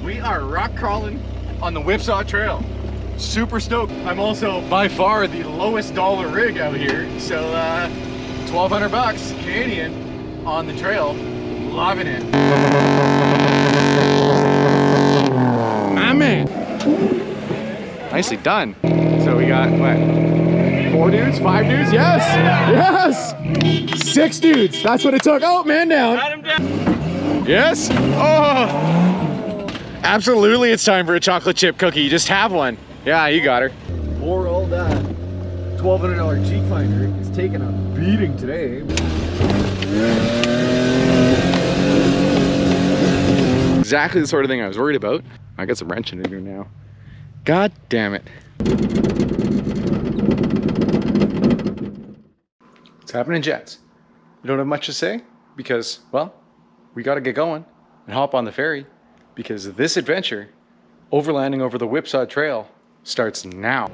We are rock crawling on the Whipsaw Trail. Super stoked. I'm also by far the lowest dollar rig out here. So 1,200 bucks Canadian on the trail. Loving it. My man. Nicely done. So we got what? 4 dudes? 5 dudes? Yes! Yes! 6 dudes. That's what it took. Oh, man down. Got him down. Yes? Oh! Absolutely, it's time for a chocolate chip cookie. Just have one. Yeah, you got her. Poor old $1,200 Cheapfinder is taking a beating today. Exactly the sort of thing I was worried about. I got some wrenching in here now. God damn it. It's happening, Jets. You don't have much to say because, well, we got to get going and hop on the ferry because this adventure, overlanding over the Whipsaw Trail, starts now.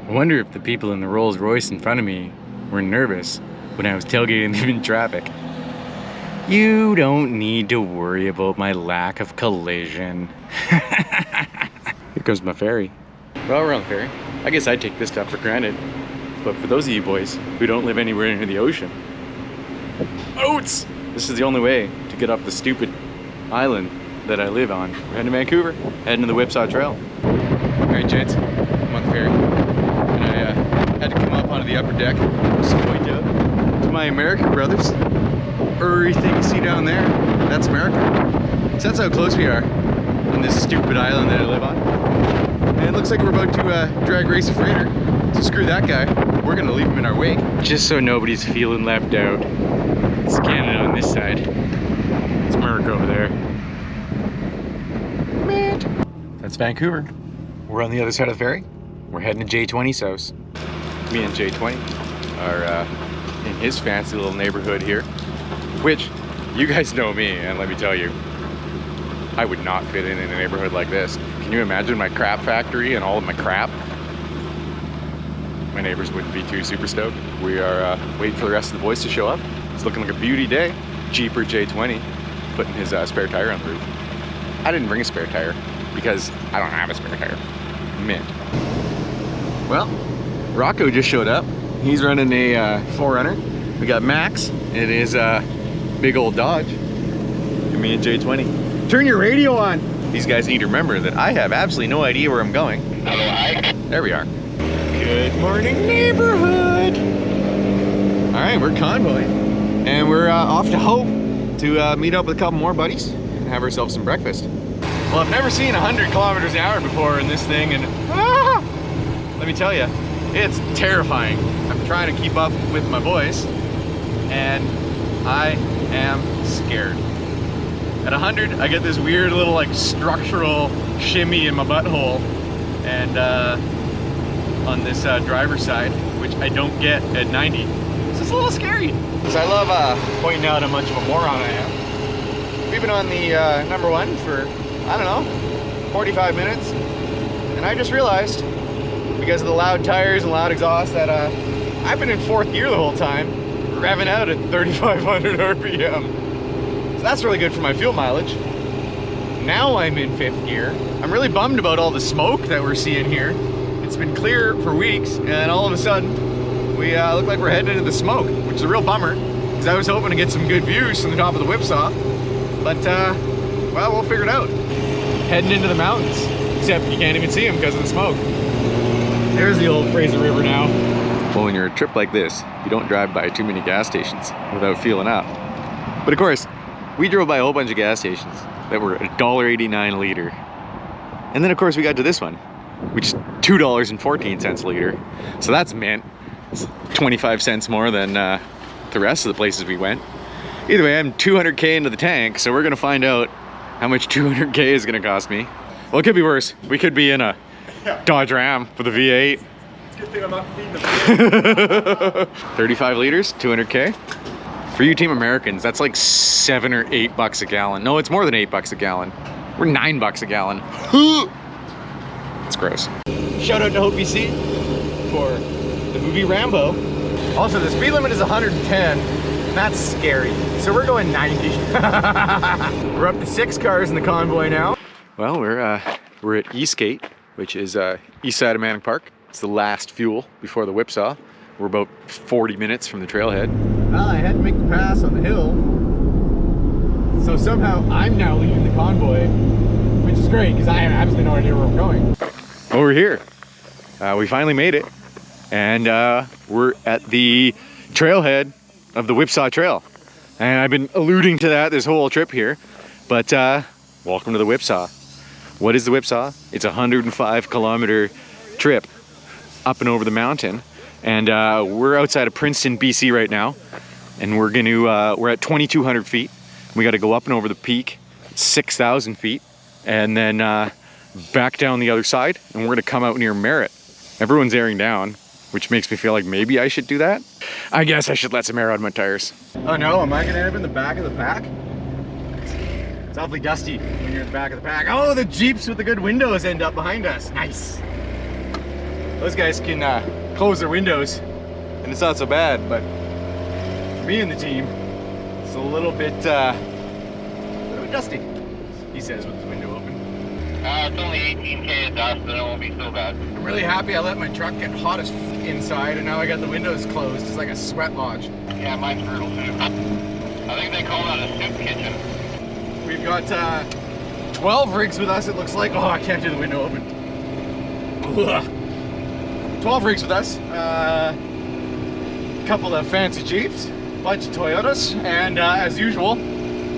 I wonder if the people in the Rolls Royce in front of me were nervous when I was tailgating them in traffic. You don't need to worry about my lack of collision. Here comes my ferry. Well, we're on the ferry. I guess I take this stuff for granted. But for those of you boys who don't live anywhere near the ocean, oats! This is the only way to get off the stupid island that I live on. We're heading to Vancouver, heading to the Whipsaw Trail. Alright, gents, I'm on the ferry. And I had to come up onto the upper deck just to point out to my American brothers. Everything you see down there, that's America. So that's how close we are on this stupid island that I live on. And it looks like we're about to drag race a freighter. So screw that guy. We're gonna leave him in our wake. Just so nobody's feeling left out. It's Canada on this side. It's America over there. That's Vancouver. We're on the other side of the ferry. We're heading to J20's house. Me and J20 are in his fancy little neighborhood here. Which, you guys know me, and let me tell you, I would not fit in a neighborhood like this. Can you imagine my crap factory and all of my crap? My neighbors wouldn't be too super stoked. We are waiting for the rest of the boys to show up. It's looking like a beauty day. Jeeper J20 putting his spare tire on the roof. I didn't bring a spare tire because I don't have a spare tire. Mint. Well, Rocco just showed up. He's running a 4Runner. We got Max. It is big old Dodge. And me and J20. Turn your radio on. These guys need to remember that I have absolutely no idea where I'm going. There we are. Good morning, neighborhood. All right, we're convoying. And we're off to Hope to meet up with a couple more buddies and have ourselves some breakfast. Well, I've never seen 100 kilometers an hour before in this thing, and let me tell you, it's terrifying. I'm trying to keep up with my boys, and I am scared. At 100, I get this weird little like structural shimmy in my butthole, and on this driver's side, which I don't get at 90. So it's a little scary. Because I love pointing out how much of a moron I am. We've been on the number 1 for, I don't know, 45 minutes. And I just realized, because of the loud tires and loud exhaust, that I've been in 4th gear the whole time, revving out at 3,500 RPM. So that's really good for my fuel mileage. Now I'm in 5th gear. I'm really bummed about all the smoke that we're seeing here. It's been clear for weeks, and all of a sudden, we look like we're heading into the smoke, which is a real bummer, because I was hoping to get some good views from the top of the Whipsaw. But, well, we'll figure it out. Heading into the mountains, except you can't even see them because of the smoke. There's the old Fraser River now. Well, when you're a trip like this, you don't drive by too many gas stations without feeling up. But of course, we drove by a whole bunch of gas stations that were $1.89 a liter. And then of course we got to this one, which is $2.14 a liter. So that's mint. It's 25 cents more than the rest of the places we went. Either way, I'm 200K into the tank, so we're gonna find out how much 200K is gonna cost me. Well, it could be worse. We could be in a Dodge Ram with a V8. It's a good thing I'm not feeding them. 35 liters, 200K. For you team Americans, that's like $7 or $8 a gallon. No, it's more than $8 a gallon. We're $9 a gallon. It's gross. Shout out to Hope BC for the movie Rambo. Also, the speed limit is 110. That's scary. So we're going 90. We're up to 6 cars in the convoy now. Well, we're at Eastgate, which is east side of Manning Park. It's the last fuel before the Whipsaw. We're about 40 minutes from the trailhead. Well, I had to make the pass on the hill, so somehow I'm now leading the convoy, which is great because I have absolutely no idea where we're going. Over here, we finally made it, and we're at the trailhead of the Whipsaw Trail. And I've been alluding to that this whole trip here, but welcome to the Whipsaw. What is the Whipsaw? It's a 105-kilometer trip up and over the mountain, and we're outside of Princeton BC right now, and we're at 2,200 feet. We got to go up and over the peak, 6,000 feet, and then back down the other side, and we're going to come out near Merritt. Everyone's airing down, which makes me feel like maybe I should do that. I guess I should let some air out of my tires. Oh no, am I gonna end up in the back of the pack? It's awfully dusty when you're in the back of the pack. Oh, the Jeeps with the good windows end up behind us. Nice. Those guys can close their windows and it's not so bad, but for me and the team, it's a little bit dusty, he says with his window open. It's only 18K of dust, but it won't be so bad. I'm really happy I let my truck get hot as inside, and now I got the windows closed. It's like a sweat lodge. Yeah, mine's brutal too. I think they call that a soup kitchen. We've got 12 rigs with us, it looks like. Oh, I can't do the window open. Ugh. 12 rigs with us. A couple of fancy Jeeps, bunch of Toyotas, and as usual,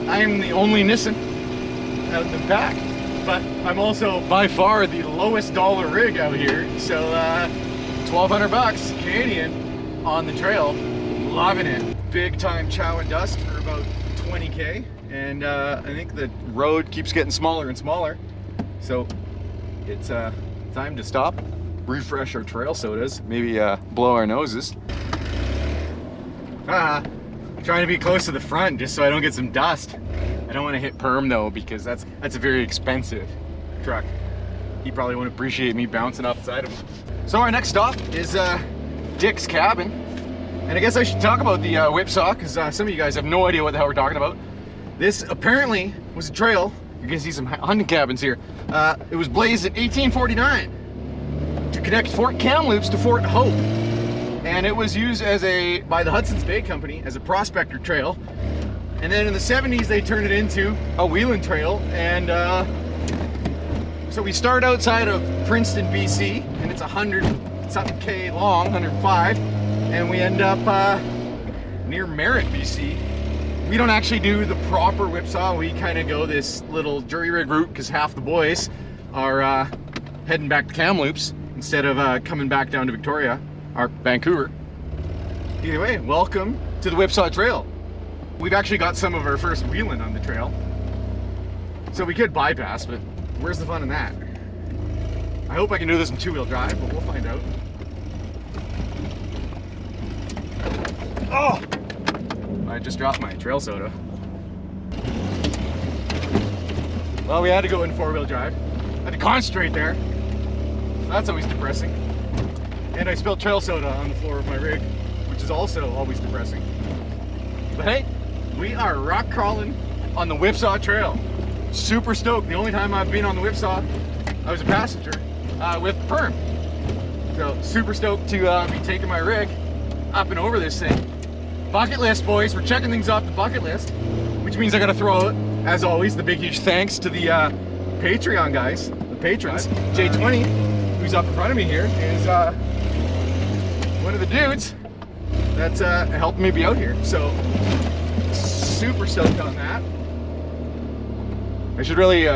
I'm the only Nissan out in the back. But I'm also by far the lowest dollar rig out here, so 1,200 bucks Canadian on the trail, loving it. Big time chow and dust for about 20K, and I think the road keeps getting smaller and smaller, so it's time to stop, refresh our trail sodas, maybe blow our noses. Trying to be close to the front just so I don't get some dust. I don't want to hit perm though, because that's a very expensive truck. He probably won't appreciate me bouncing off the side of him. So our next stop is Dick's Cabin. And I guess I should talk about the Whipsaw, because some of you guys have no idea what the hell we're talking about. This apparently was a trail. You can see some hunting cabins here. It was blazed in 1849 to connect Fort Kamloops to Fort Hope. And it was used by the Hudson's Bay Company as a prospector trail. And then in the 70s, they turned it into a wheeling trail. And so we start outside of Princeton, BC, and it's 100-something K long, 105. And we end up near Merritt, BC. We don't actually do the proper Whipsaw. We kind of go this little jury rig route because half the boys are heading back to Kamloops instead of coming back down to Victoria or Vancouver. Either way, welcome to the Whipsaw Trail. We've actually got some of our first wheeling on the trail, so we could bypass, but where's the fun in that? I hope I can do this in two-wheel drive, but we'll find out. Oh! I just dropped my trail soda. Well, we had to go in four-wheel drive. I had to concentrate there. That's always depressing. And I spilled trail soda on the floor of my rig, which is also always depressing. But hey, we are rock crawling on the Whipsaw Trail. Super stoked. The only time I've been on the Whipsaw, I was a passenger with Perm. So super stoked to be taking my rig up and over this thing. Bucket list, boys. We're checking things off the bucket list, which means I gotta throw out, as always, the big huge thanks to the Patreon guys, the patrons. J20, who's up in front of me here, is one of the dudes that's helped me be out here. So super stoked on that. I should really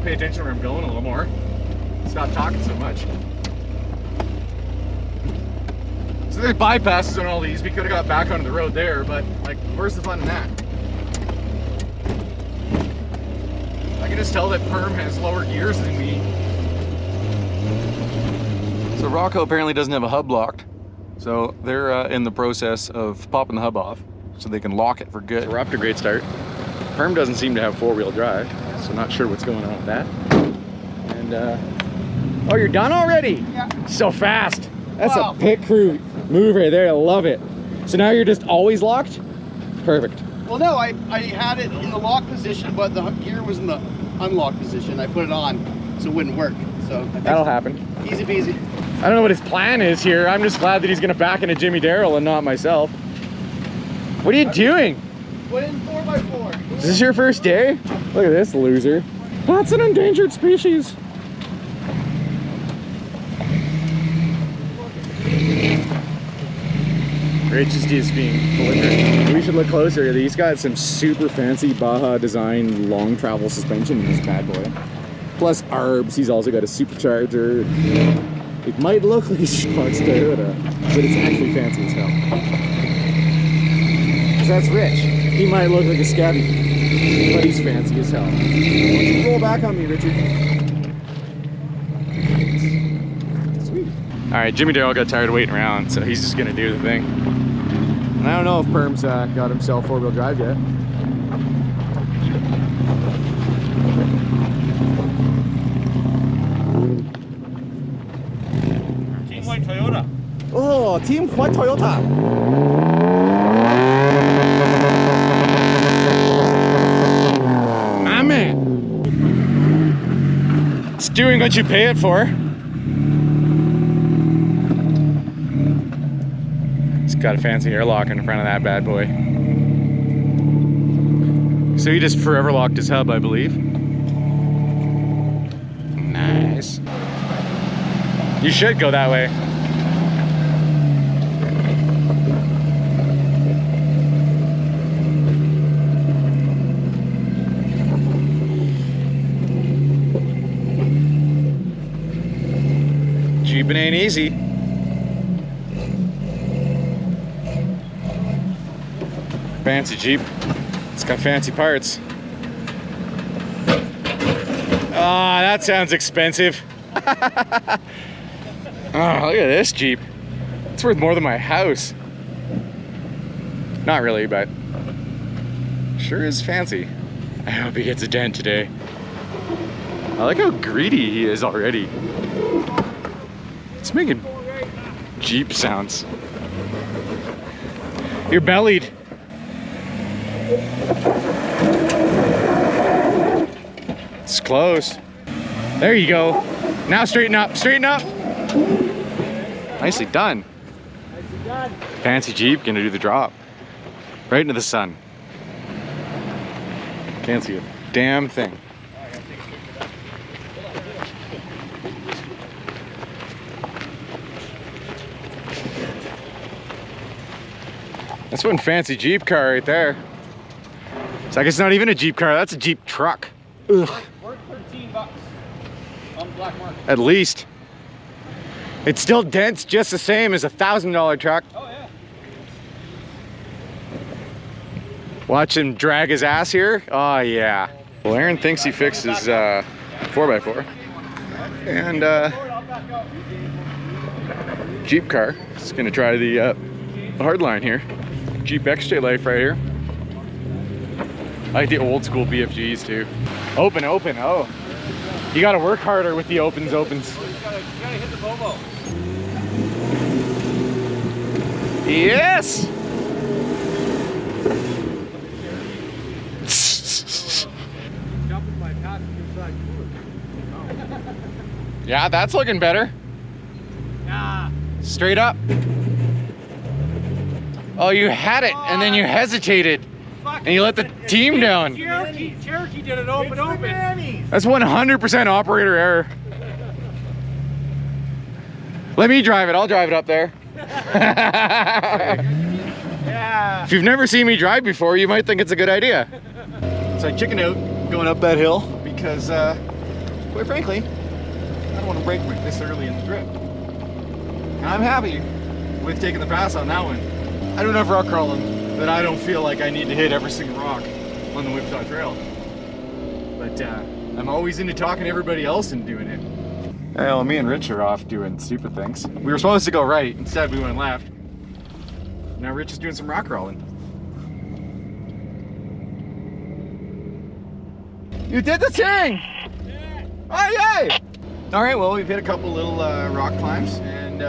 pay attention where I'm going a little more. Stop talking so much. So there's bypasses on all these. We could have got back onto the road there, but like, where's the fun in that? I can just tell that Perm has lower gears than me. So Rocco apparently doesn't have a hub locked. So they're in the process of popping the hub off so they can lock it for good. So we're off to a great start. Perm doesn't seem to have four-wheel drive, so not sure what's going on with that. And oh, you're done already? Yeah. So fast. That's Wow. a pit crew move right there. I love it. So now you're just always locked? Perfect. Well, no, I had it in the lock position, but the gear was in the unlock position. I put it on so it wouldn't work. So That'll happen. Easy peasy. I don't know what his plan is here. I'm just glad that he's gonna back into Jimmy Darrell and not myself. What are you doing? Put in 4x4. Is this your first day? Look at this loser. That's an endangered species. Rich is just being belligerent. We should look closer. He's got some super fancy Baja design long travel suspension in this bad boy. Plus ARBs, he's also got a supercharger. It might look like a Schmuck's Toyota, but it's actually fancy as hell. Cause that's Rich. He might look like a scabby, but he's fancy as hell. Why don't you roll back on me, Richard? Sweet. All right, Jimmy Darrell got tired of waiting around, so he's just gonna do the thing. And I don't know if Perm's got himself four-wheel drive yet. Team White Toyota. Oh, Team White Toyota. My man. It's doing what you pay it for. It's got a fancy airlock in front of that bad boy. So he just forever locked his hub, I believe. Nice. You should go that way. Jeeping ain't easy. Fancy Jeep. It's got fancy parts. Ah, that sounds expensive. Oh, look at this Jeep. It's worth more than my house. Not really, but sure is fancy. I hope he gets a dent today. I like how greedy he is already. It's making Jeep sounds. You're bellied. It's close. There you go. Now straighten up, straighten up. Nicely done. Fancy Jeep gonna do the drop. Right into the sun. Can't see a damn thing. That's one fancy Jeep car right there. It's like it's not even a Jeep car, that's a Jeep truck. Ugh. Worth $13 on the black market. At least. It still dents just the same as a $1,000 truck. Oh yeah. Watch him drag his ass here. Oh yeah. Well, Aaron thinks he fixed his 4x4. And Jeep car. He's gonna try the hard line here. Jeep XJ life right here. I like the old school BFGs too. Open, open, oh. You gotta work harder with the opens. You gotta hit the Bobo. Yes! Jump in my passenger side Yeah, that's looking better. Yeah. Straight up. Oh, you had it, and then you hesitated, and you let the team down. Cherokee did it open. That's 100% operator error. Let me drive it, I'll drive it up there. Yeah. If you've never seen me drive before, you might think it's a good idea. So I chickened out going up that hill because, quite frankly, I don't want to break this early in the trip. And I'm happy with taking the pass on that one. I do enough rock crawling that I don't feel like I need to hit every single rock on the Whipsaw Trail. But I'm always into talking to everybody else and doing it. Well, me and Rich are off doing stupid things. We were supposed to go right, instead we went left. Now Rich is doing some rock crawling. You did the thing! Yeah. Oh, yay! All right, well, we've hit a couple little rock climbs, and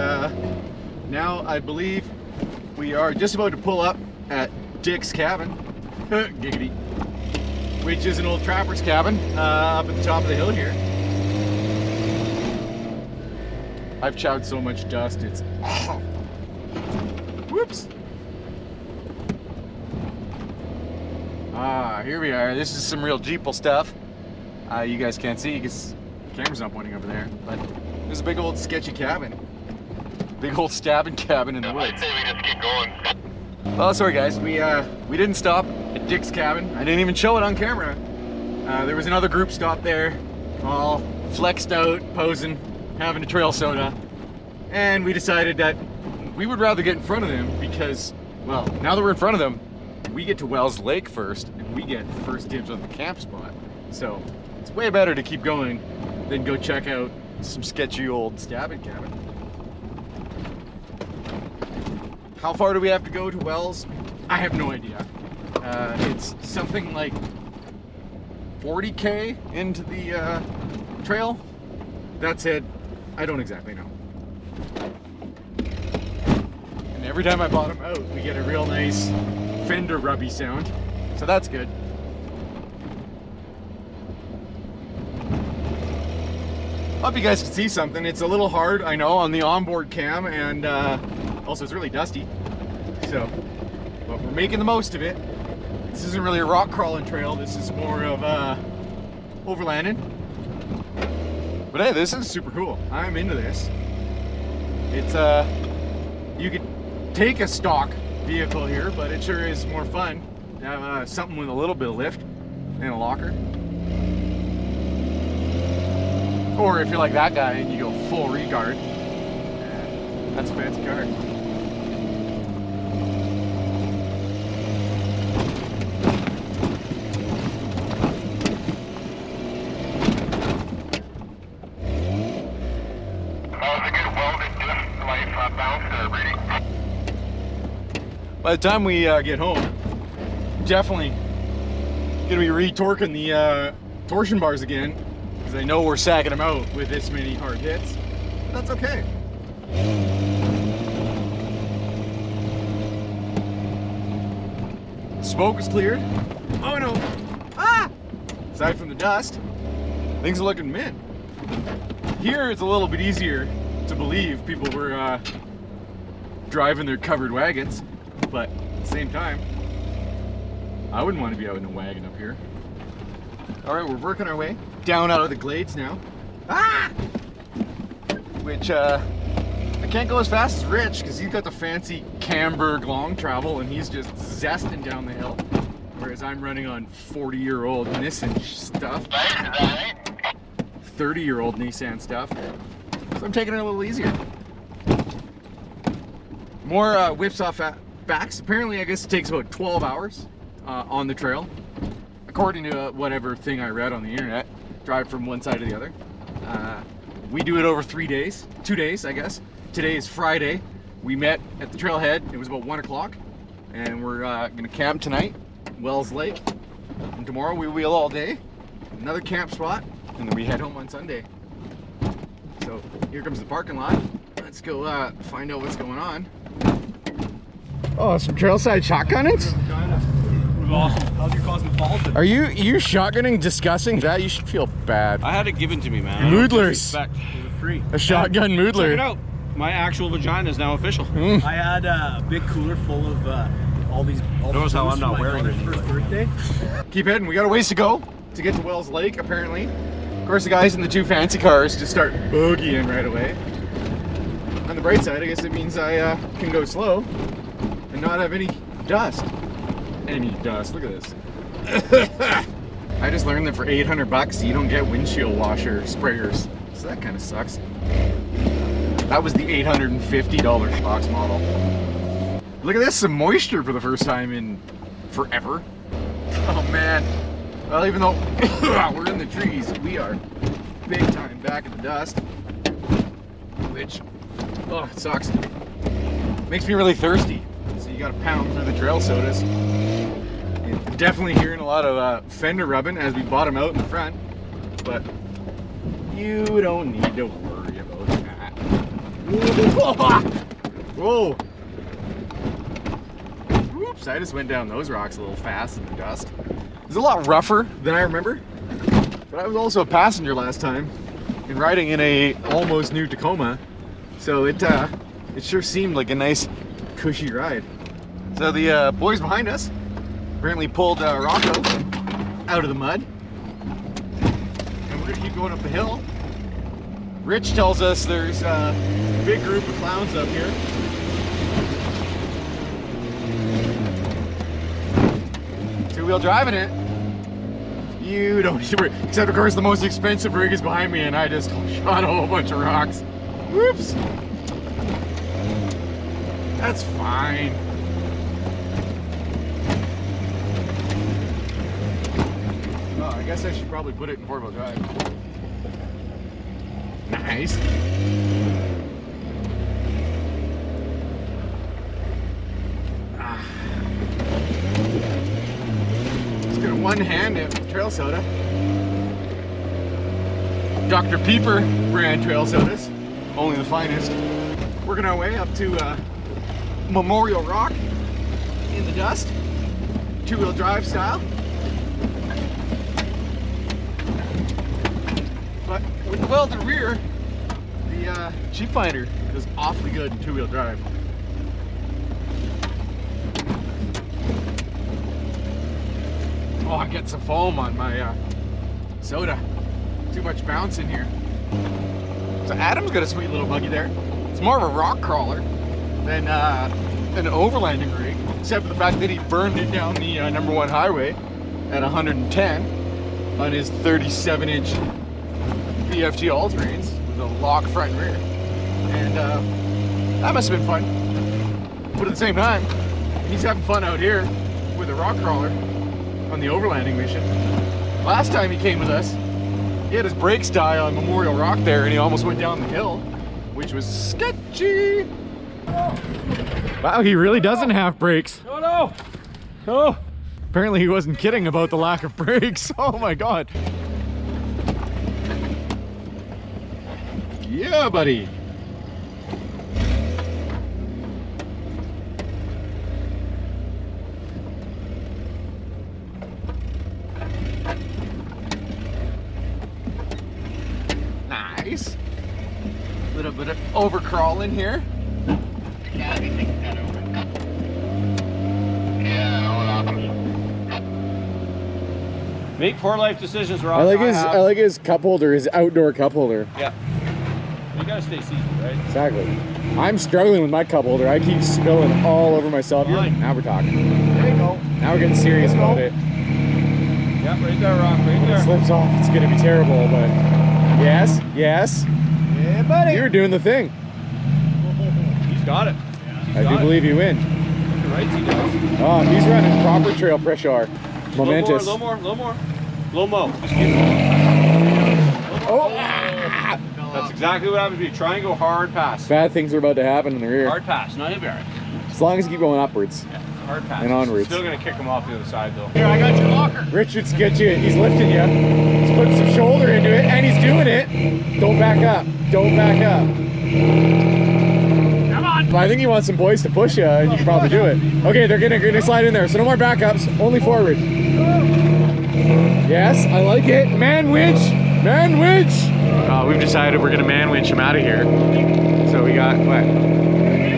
now I believe we are just about to pull up at Dick's cabin. Giggity. which is an old trapper's cabin up at the top of the hill here. I've chowed so much dust, it's... Whoops! Here we are. This is some real Jeeple stuff. You guys can't see because the camera's not pointing over there, but this is a big old sketchy cabin. Big old stabbing cabin in the woods. I'd say we just keep going. Oh, sorry guys, we didn't stop at Dick's cabin. I didn't even show it on camera. There was another group stop there, all flexed out, posing, having a trail soda, and we decided that we would rather get in front of them because, well, now that we're in front of them, we get to Wells Lake first, and we get first dibs on the camp spot. So it's way better to keep going than go check out some sketchy old stabbing cabin. How far do we have to go to Wells? I have no idea. It's something like 40K into the trail. That's it. I don't exactly know. And every time I bottom out, we get a real nice fender rubby sound. So that's good. Hope you guys can see something. It's a little hard, I know, on the onboard cam, and also it's really dusty. So, but we're making the most of it. This isn't really a rock crawling trail. This is more of overlanding. But hey, this is super cool. I'm into this. It's you could take a stock vehicle here, but it sure is more fun to have something with a little bit of lift and a locker. Or if you're like that guy and you go full regard, that's a fancy car. By the time we get home, definitely gonna be re-torquing the torsion bars again, because I know we're sagging them out with this many hard hits, but that's okay. Smoke is cleared. Oh no! Ah! Aside from the dust, things are looking mint. Here it's a little bit easier to believe people were driving their covered wagons. But at the same time, I wouldn't want to be out in a wagon up here. All right, we're working our way down out of the glades now. Ah! Which I can't go as fast as Rich because he's got the fancy Camberg long travel and he's just zesting down the hill. Whereas I'm running on 40-year-old Nissan stuff. 30-year-old Nissan stuff. So I'm taking it a little easier. More whipsaw backs. Apparently, I guess it takes about 12 hours on the trail, according to whatever thing I read on the internet. Drive from one side to the other. We do it over 3 days, 2 days, I guess. Today is Friday. We met at the trailhead. It was about 1 o'clock, and we're gonna camp tonight, Wells Lake. And tomorrow we wheel all day, another camp spot, and then we head home on Sunday. So here comes the parking lot. Let's go find out what's going on. Oh, some trailside shotgunning? Awesome. How's your cosmopolitan? Are you shotgunning discussing that? You should feel bad. I had it given to me, man. Moodlers. It was free. A shotgun moodler. Check it out. My actual vagina is now official. I had a big cooler full of all these. Notice how I'm not wearing it. First birthday. Keep heading. We got a ways to go to get to Wells Lake, apparently. Of course, the guys in the two fancy cars just start boogieing right away. On the bright side, I guess it means I can go slow and not have any dust. Look at this. I just learned that for 800 bucks you don't get windshield washer sprayers, so that kind of sucks. That was the $850 box model. Look at this, some moisture for the first time in forever. Oh man. Well, even though we're in the trees, we are big time back in the dust, which, oh, it sucks. Makes me really thirsty. So you gotta pound through the trail sodas. And definitely hearing a lot of fender rubbing as we bottom out in the front, but you don't need to worry about that. Whoa! Whoops, I just went down those rocks a little fast in the dust. It's a lot rougher than I remember, but I was also a passenger last time and riding in a almost new Tacoma, so it sure seemed like a nice cushy ride. So the boys behind us apparently pulled Rocco out of the mud, and we're gonna keep going up the hill. Rich tells us there's a big group of clowns up here. Two-wheel driving it. You don't need to worry. Except of course the most expensive rig is behind me and I just shot a whole bunch of rocks. Whoops. That's fine. Oh, I guess I should probably put it in 4-wheel drive. Nice. Let's get a one-hand trail soda. Dr. Pieper brand trail sodas, only the finest. Working our way up to Memorial Rock in the dust, 2-wheel drive style. But with the welded rear, the Cheapfinder is awfully good in 2-wheel drive. Oh, I get some foam on my soda. Too much bounce in here. So Adam's got a sweet little buggy there. It's more of a rock crawler than an overlanding rig, except for the fact that he burned it down the #1 highway at 110 on his 37-inch BFG all-terrains with a lock front and rear. And that must have been fun. But at the same time, he's having fun out here with a rock crawler on the overlanding mission. Last time he came with us, he had his brakes die on Memorial Rock there and he almost went down the hill, which was sketchy. Wow, he really doesn't have brakes. Oh no! Oh! Apparently he wasn't kidding about the lack of brakes. Oh my God. Yeah, buddy. Nice. Little bit of overcrawling here. Yeah, let me take that over. Yeah, hold on. Make poor life decisions, Rob. I like his cup holder, his outdoor cup holder. Yeah. You gotta stay seasoned, right? Exactly. I'm struggling with my cup holder. I keep spilling all over myself. Fine. Now we're talking. There you go. Now we're getting serious about it. Yeah, right there, Rob. Right If it there. slips off, it's gonna be terrible, but yes, yes. Yeah, buddy. You're doing the thing. He's got it. I do believe you win. Right, he does. Oh, he's running proper trail pressure. Momentous. Little more. Low mo. Just keep Oh! That's exactly what happens when you try and go hard pass. Bad things are about to happen in the rear. Hard pass, not he'll be alright. As long as you keep going upwards. Yeah, hard pass. And onwards. Still gonna kick him off the other side though. Here, I got your locker. Richard's get you. He's lifting you. He's putting some shoulder into it, and he's doing it. Don't back up. Don't back up. Come on! I think he wants some boys to push you, and you can probably do it. Okay, they're gonna slide in there. So no more backups, only forward. Yes, I like it. Man winch! Man winch! We've decided we're gonna man winch him out of here. So we got, what?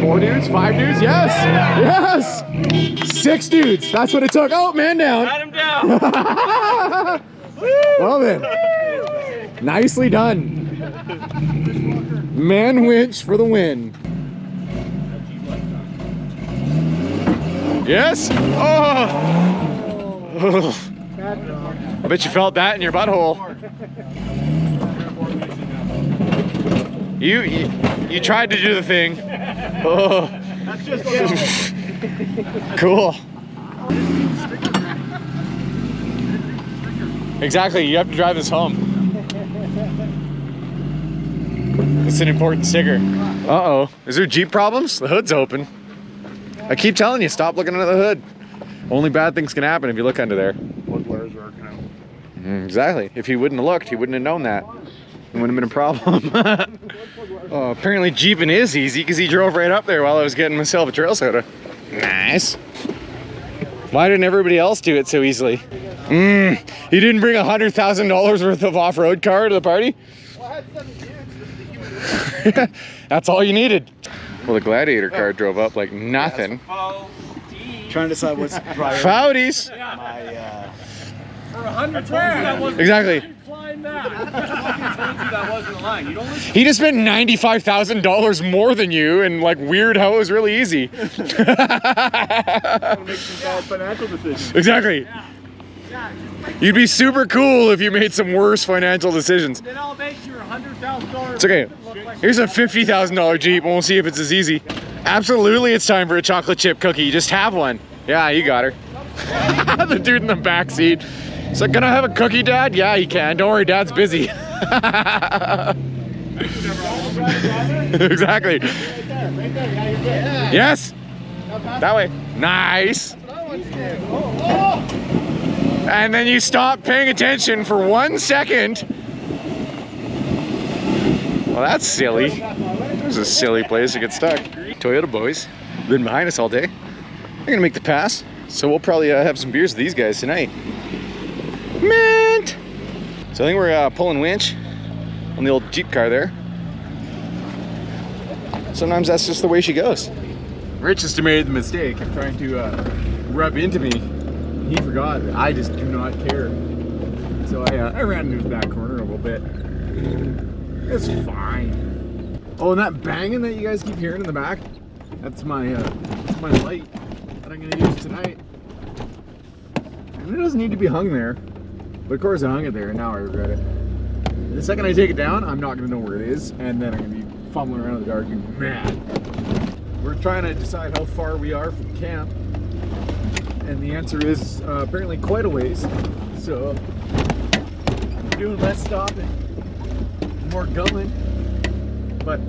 4 dudes? 5 dudes? Yes! Yes! 6 dudes! That's what it took. Oh, man down! Pat him down! Well then. Nicely done. Man winch for the win. Yes? Oh! I bet you felt that in your butthole. You tried to do the thing. Oh. That's just Cool. Exactly, you have to drive this home. It's an important sticker. Uh-oh. Is there Jeep problems? The hood's open. I keep telling you, stop looking under the hood. Only bad things can happen if you look under there. Exactly. If he wouldn't have looked, he wouldn't have known that. It wouldn't have been a problem. Oh, apparently Jeeping is easy because he drove right up there while I was getting myself a trail soda. Nice. Why didn't everybody else do it so easily? You didn't bring $100,000 worth of off-road car to the party? Well, I had 7 years. That's all you needed. Well, the Gladiator car drove up like nothing. Trying to decide what's prior. Foudies! My, For 100 that wasn't Exactly. flying that. I told you that wasn't a line. You don't listen. He just spent $95,000 more than you, and like weird how it was really easy. make some bad financial decisions. Exactly. You'd be super cool if you made some worse financial decisions. Then I'll make your $100,000. It's okay. Here's a $50,000 Jeep, and we'll see if it's as easy. Absolutely, it's time for a chocolate chip cookie. Just have one. Yeah, you got her. The dude in the back seat. He's like, can I have a cookie, Dad? Yeah, you can. Don't worry, Dad's busy. Exactly. Right there. Yeah, you're good. Yes. That way. Nice. And then you stop paying attention for 1 second. Well, that's silly. There's a silly place to get stuck. Toyota boys, been behind us all day. They're gonna make the pass, so we'll probably have some beers with these guys tonight. Mint! So I think we're pulling winch on the old Jeep car there. Sometimes that's just the way she goes. Rich just made the mistake of trying to rub into me. He forgot. I just do not care. So I ran into his back corner a little bit. It's fine. Oh, and that banging that you guys keep hearing in the back, that's my light that I'm gonna use tonight. And it doesn't need to be hung there, but of course I hung it there, and now I regret it. The second I take it down, I'm not gonna know where it is, and then I'm gonna be fumbling around in the dark and mad. We're trying to decide how far we are from camp, and the answer is apparently quite a ways. So we're doing less stopping, more going, but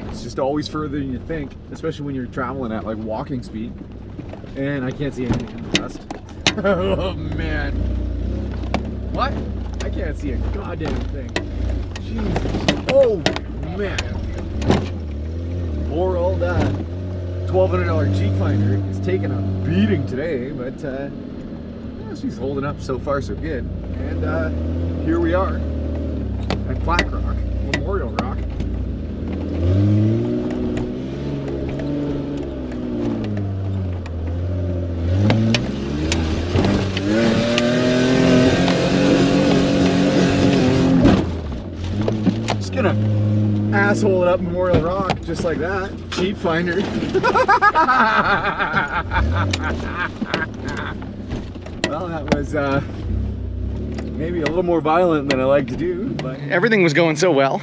it's just always further than you think, especially when you're traveling at like walking speed. And I can't see anything in the dust. Oh man. What? I can't see a goddamn thing. Jesus. Oh man. Poor old $1,200 Cheapfinder is taking a beating today, but well, she's holding up so far so good. And here we are at Black Rock, Memorial Rock. Just gonna asshole it up Memorial Rock just like that. Cheapfinder. Well, that was maybe a little more violent than I like to do, but everything was going so well,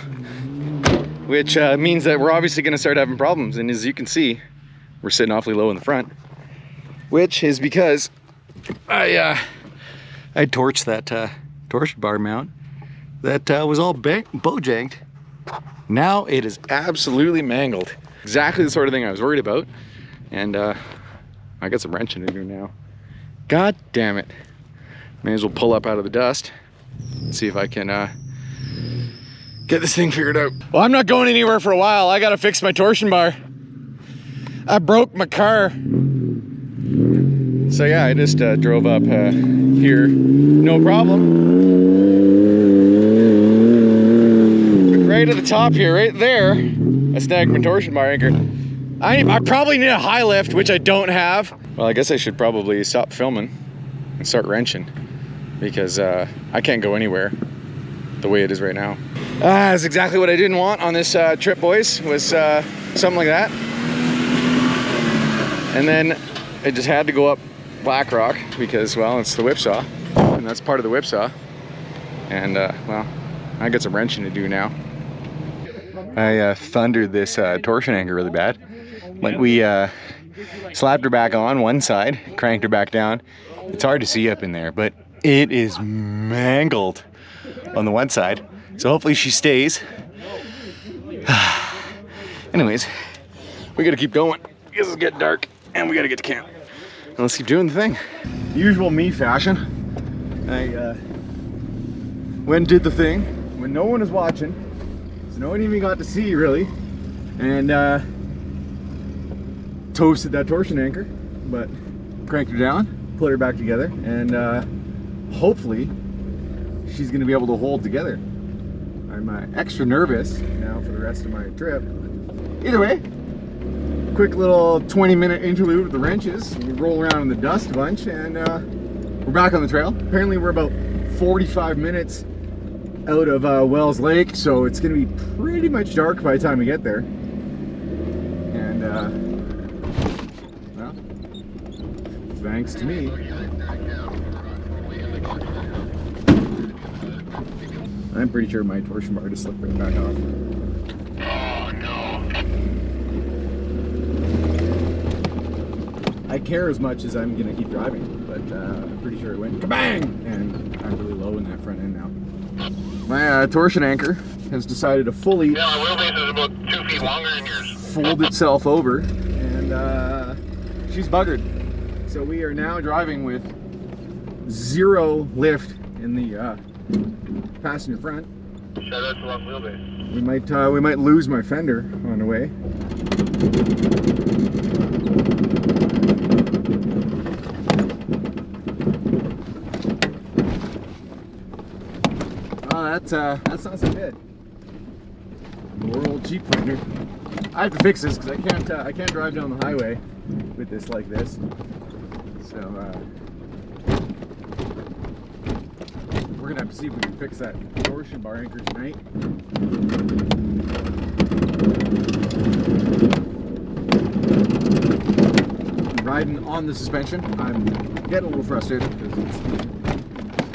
which means that we're obviously going to start having problems. And as you can see, we're sitting awfully low in the front, which is because I torched that torsion bar mount that was all bojanked. Now it is absolutely mangled. Exactly the sort of thing I was worried about. And I got some wrenching to do now. God damn it. May as well pull up out of the dust and see if I can get this thing figured out. Well, I'm not going anywhere for a while. I gotta fix my torsion bar. I broke my car. So yeah, I just drove up here, no problem. But right at the top here, right there, I snagged my torsion bar anchor. I probably need a high lift, which I don't have. Well, I guess I should probably stop filming and start wrenching, because I can't go anywhere the way it is right now. That's exactly what I didn't want on this trip, boys, was something like that. And then I just had to go up Black Rock because, well, it's the Whipsaw, and that's part of the Whipsaw. And well, I got some wrenching to do now. I thundered this torsion anchor really bad. Like, we slapped her back on one side, cranked her back down. It's hard to see up in there, but it is mangled on the one side. So hopefully she stays. Anyways, we gotta keep going because it's getting dark and we gotta get to camp. And let's keep doing the thing. Usual me fashion. I went and did the thing when no one was watching. So no one even got to see, really. And toasted that torsion anchor, but cranked her down, put her back together, and hopefully she's gonna be able to hold together. I'm extra nervous now for the rest of my trip. Either way, quick little 20-minute interlude with the wrenches. We roll around in the dust a bunch, and we're back on the trail. Apparently we're about 45 minutes out of Wells Lake, so it's gonna be pretty much dark by the time we get there. And well, thanks to me. I'm pretty sure my torsion bar just slipped right back off. Oh no. I care as much as I'm gonna keep driving, but I'm pretty sure it went kabang, and I'm really low in that front end now. My torsion anchor has decided to fully Yeah, the wheelbase is about 2 feet longer than yours. fold itself over, and she's buggered. So we are now driving with 0 lift in the passenger front. So that's a long wheelbase. We might lose my fender on the way. Oh, that's not so good. Poor old Cheapfinder. I have to fix this because I can't drive down the highway with this like this. So we're gonna have to see if we can fix that torsion bar anchor tonight. Riding on the suspension, I'm getting a little frustrated because it's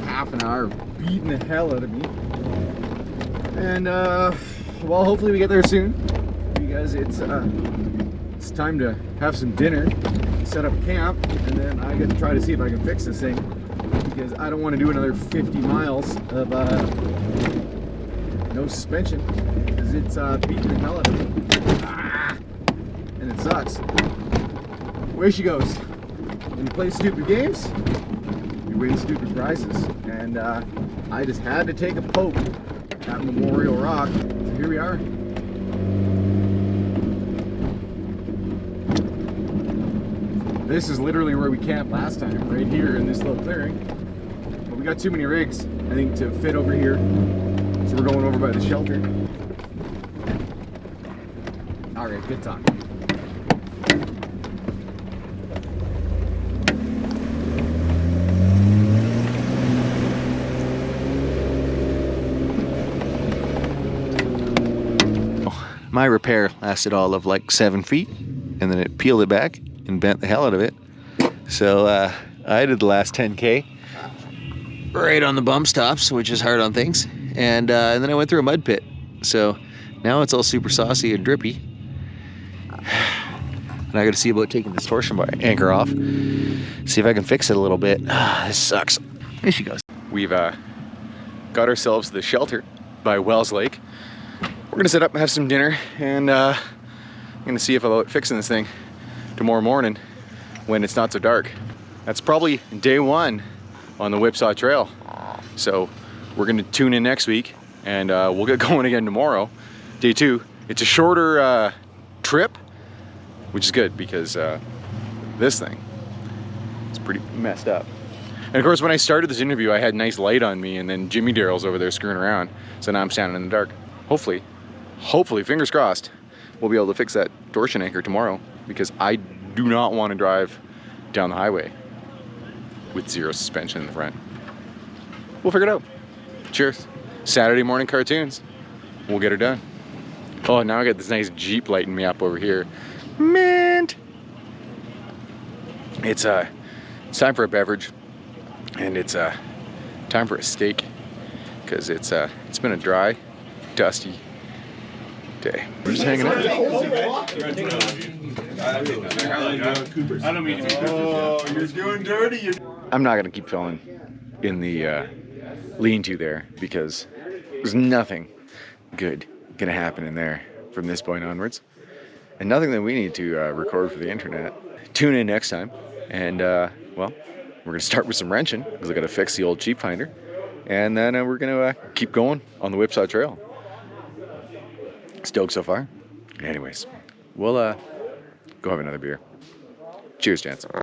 half an hour beating the hell out of me. And well, hopefully we get there soon, because it's time to have some dinner, set up camp, and then I get to try to see if I can fix this thing, because I don't want to do another 50 miles of no suspension, because it's beating the hell out of me. And it sucks. Away she goes. When you play stupid games, you win stupid prizes, and I just had to take a poke at Memorial Rock. So here we are. This is literally where we camped last time, right here in this little clearing. But we got too many rigs, I think, to fit over here. So we're going over by the shelter. All right, good talk. My repair lasted all of like 7 feet, and then it peeled it back and bent the hell out of it. So I did the last 10K right on the bump stops, which is hard on things, and then I went through a mud pit. So now it's all super saucy and drippy, and I got to see about taking this torsion bar anchor off, see if I can fix it a little bit. This sucks. There she goes. We've got ourselves the shelter by Wells Lake. We're gonna set up and have some dinner, and I'm gonna see if about fixing this thing tomorrow morning when it's not so dark. That's probably day 1 on the Whipsaw Trail. So we're gonna tune in next week, and we'll get going again tomorrow, day 2. It's a shorter trip, which is good, because this thing is pretty messed up. And of course, when I started this interview, I had nice light on me, and then Jimmy Darrell's over there screwing around, so now I'm standing in the dark. Hopefully, fingers crossed, we'll be able to fix that torsion anchor tomorrow, because I do not want to drive down the highway with 0 suspension in the front. We'll figure it out. Cheers. Saturday morning cartoons. We'll get her done. Oh, now I got this nice Jeep lighting me up over here. Mint! It's time for a beverage, and it's time for a steak, because it's been a dry, dusty day. We're just hanging out. I don't mean to be you're doing dirty. I'm not gonna keep filming in the lean-to there, because there's nothing good gonna happen in there from this point onwards, and nothing that we need to record for the internet. Tune in next time, and well, we're gonna start with some wrenching, because I gotta fix the old Cheapfinder, and then we're gonna keep going on the Whipsaw Trail. Stoked so far. Anyways, we'll go have another beer. Cheers, gents.